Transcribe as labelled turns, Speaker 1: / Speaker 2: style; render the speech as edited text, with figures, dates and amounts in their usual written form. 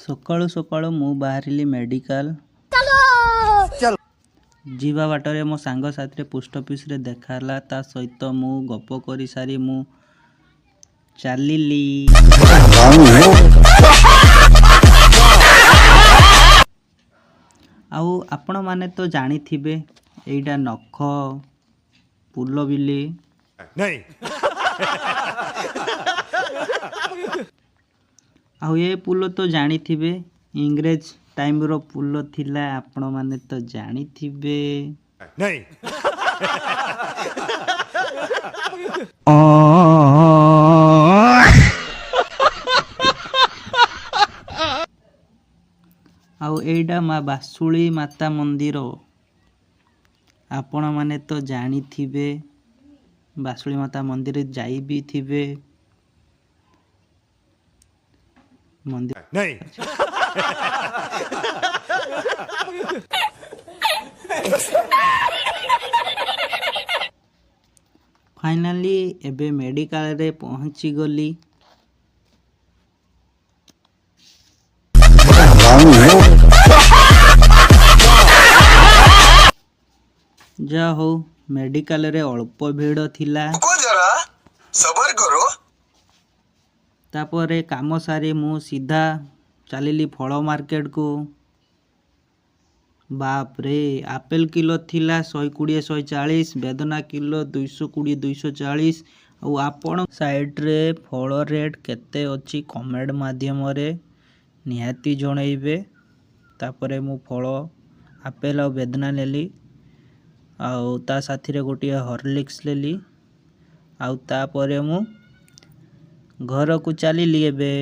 Speaker 1: सकाळु सकाळु मु बाहरिली मेडिकल जीवा बाटरे मो सांग साथी पोस्ट ऑफिस रे देखाला ता सहित मु गप करी सारी मु चलिली आउ आपण माने तो जानी थिबे एइडा नख पुल्लो बिली नहीं आउ ये पुल्लो तो जानी थिबे इंग्रेज टाइम रो पुल्लो थिला आपण माने तो जानी थिबे नहीं आउ एइडा मा बासुली माता मंदिर आपण माने तो जानी थिबे बासुली माता मंदिर जाई भी थिबे मंदिर नहीं फाइनली एबे मेडिकल रे पहुंची गली जा हो मेडिकल रे अल्प भीड़ थिला जरा सबर करो तापरे काम सारी मु सीधा चलिली फल मार्केट को बाप रे आपेल किलो थिला 120 140 बेदना किलो 220 240 और आपण साइड रे फल रेट केते अछि कमेंट माध्यम रे निहाती जणैबे तापरे मु फल आपेल और बेदना लेली आउ ता साथी रे गोटे हॉर्लिक्स लेली आउ तापरे मु घर को चलिली एबे।